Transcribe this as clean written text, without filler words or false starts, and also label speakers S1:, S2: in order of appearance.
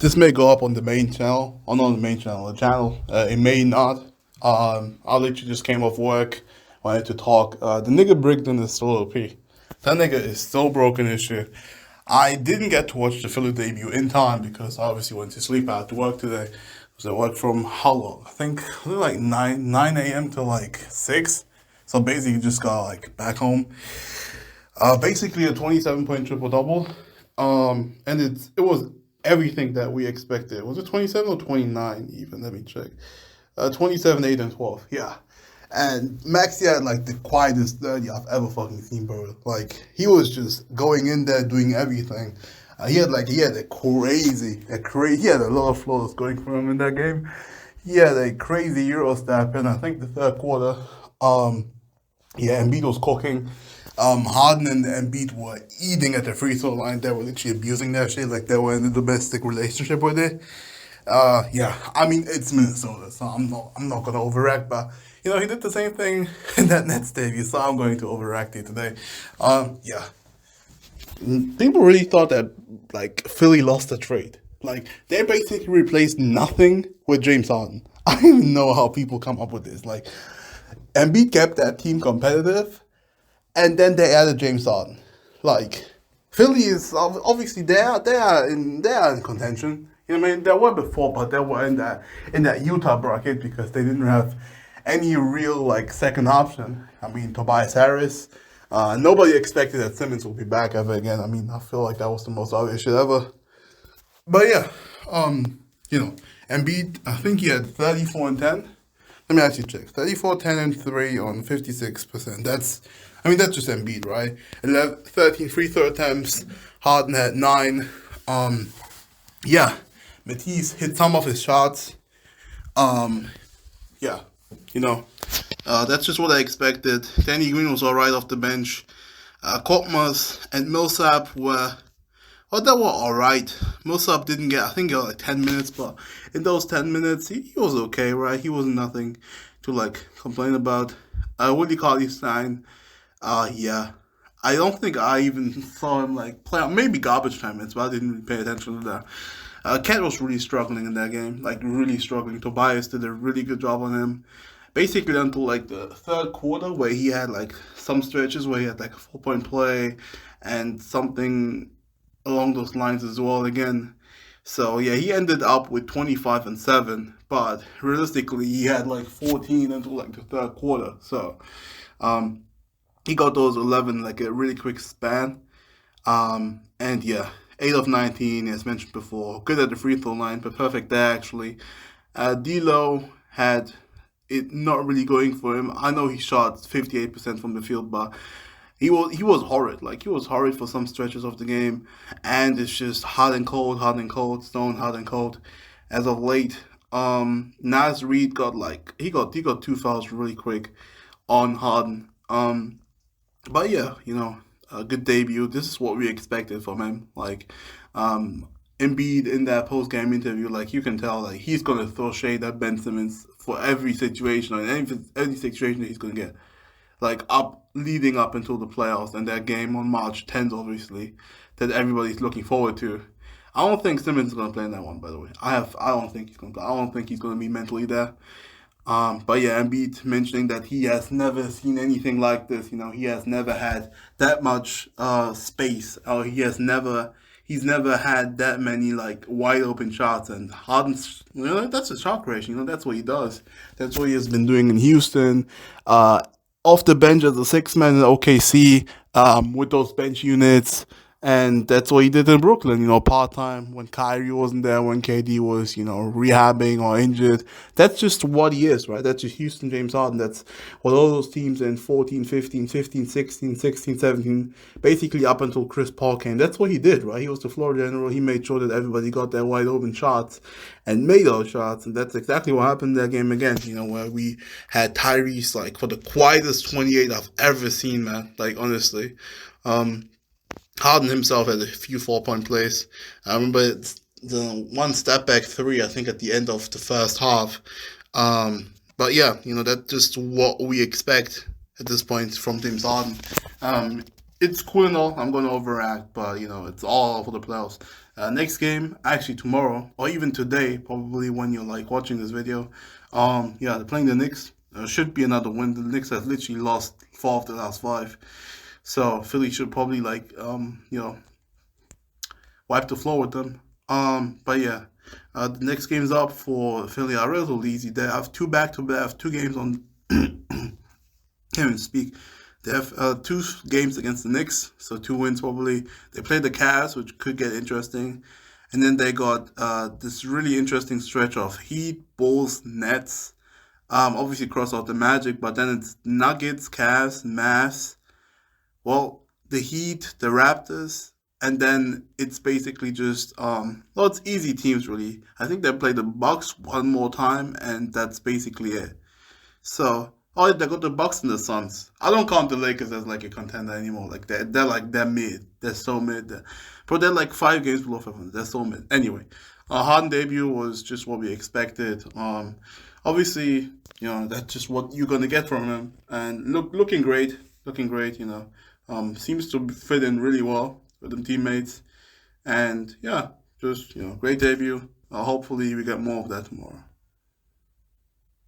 S1: This may go up on the main channel, or not on the main channel, the channel. It may not. I literally just came off work, wanted to talk. The nigga Brigden is still OP. That nigga is still broken as shit. I didn't get to watch the Philly debut in time because I obviously went to sleep. I had to work today. So I worked from how long? I think like 9 a.m. to like 6. So basically just got like back home. Basically a 27-point triple double. And it was everything that we expected. Was it 27 or 29 even? Let me check. 27, 8, and 12. Yeah. And Maxi had like the quietest 30 I've ever fucking seen, bro. Like he was just going in there doing everything. He had a he had a lot of flows going for him in that game. He had a crazy Euro step, and I think the third quarter, Embiid was cooking. Harden and Embiid were eating at the free throw line. They were literally abusing that shit like they were in a domestic relationship with it. I mean it's Minnesota, so I'm not gonna overreact, but he did the same thing in that Nets debut, so I'm going to overreact it today. Yeah. People really thought that like Philly lost the trade. Like they basically replaced nothing with James Harden. I don't even know how people come up with this. Like Embiid kept that team competitive, and then they added James Harden. Like Philly is obviously they are in contention. You know what I mean? They were before, but they were in that Utah bracket because they didn't have any real like second option. I mean Tobias Harris. Nobody expected that Simmons will be back ever again. I mean, I feel like that was the most obvious shit ever. But yeah, Embiid, I think he had 34 and 10. Let me actually check. 34, 10, and 3 on 56%. That's just Embiid, right? 13 free throw attempts. Harden had 9. Yeah, Matisse hit some of his shots. Yeah, that's just what I expected. Danny Green was alright off the bench. Korkmaz and Millsap were alright. Millsap didn't get, I think he got like 10 minutes, but in those 10 minutes, he was okay, right? He was nothing to like complain about. Willie Cauley-Stein, yeah. I don't think I even saw him like play, maybe garbage time minutes, but I didn't really pay attention to that. Cat was really struggling in that game, like really struggling. Tobias did a really good job on him. Basically until like the third quarter where he had like some stretches where he had like a 4-point play and something along those lines as well again. So yeah, he ended up with 25 and 7, but realistically he had like 14 until like the third quarter. So he got those 11 like a really quick span. And yeah, 8 of 19 as mentioned before. Good at the free throw line, but perfect there actually. D'Lo had it not really going for him. I know he shot 58% from the field, but he was horrid. Like he was horrid for some stretches of the game, and it's just hot and cold, stone hot and cold. As of late, Naz Reid got he got 2 fouls really quick on Harden. But yeah, a good debut. This is what we expected from him. Like, Embiid in that post-game interview, like you can tell, like he's gonna throw shade at Ben Simmons for every situation, or any situation that he's gonna get, like leading up until the playoffs and that game on March 10th, obviously, that everybody's looking forward to. I don't think Simmons is gonna play in that one, by the way. I don't think he's gonna play. I don't think he's gonna be mentally there. But yeah, Embiid mentioning that he has never seen anything like this. He has never had that much space, or he's never had that many like wide open shots. And Harden's, that's a shot creation. That's what he does. That's what he has been doing in Houston. Off the bench as a 6-man in OKC, with those bench units. And that's what he did in Brooklyn, part-time when Kyrie wasn't there, when KD was, rehabbing or injured. That's just what he is, right? That's just Houston James Harden. That's what all those teams in 14, 15, 15, 16, 16, 17, basically up until Chris Paul came. That's what he did, right? He was the floor general. He made sure that everybody got their wide open shots and made those shots. And that's exactly what happened in that game again, where we had Tyrese, like, for the quietest 28 I've ever seen, man. Like, honestly. Harden himself had a few 4-point plays. I remember the one step back 3, I think, at the end of the first half. But yeah, that's just what we expect at this point from James Harden. it's cool and all. I'm gonna overact, but it's all for the playoffs. Next game, actually tomorrow or even today, probably when you're like watching this video. Yeah, they're playing the Knicks. Should be another win. The Knicks have literally lost 4 of the last 5, so Philly should probably like wipe the floor with them. But yeah, the next game's up for Philly are relatively easy. They have two back to back, 2 games on. Can't even speak. They have 2 games against the Knicks, so 2 wins probably. They play the Cavs, which could get interesting, and then they got this really interesting stretch of Heat, Bulls, Nets. Obviously cross out the Magic, but then it's Nuggets, Cavs, Mavs. Well, the Heat, the Raptors, and then it's basically just well, it's easy teams really. I think they play the Bucks one more time, and that's basically it. So, oh, they got the Bucks and the Suns. I don't count the Lakers as like a contender anymore. Like they're mid. They're so mid. But they're like 5 games below 500. They're so mid. Anyway, Harden debut was just what we expected. Obviously, that's just what you're gonna get from him. And looking great, looking great. Seems to fit in really well with them teammates. And yeah, just great debut. Hopefully we get more of that tomorrow.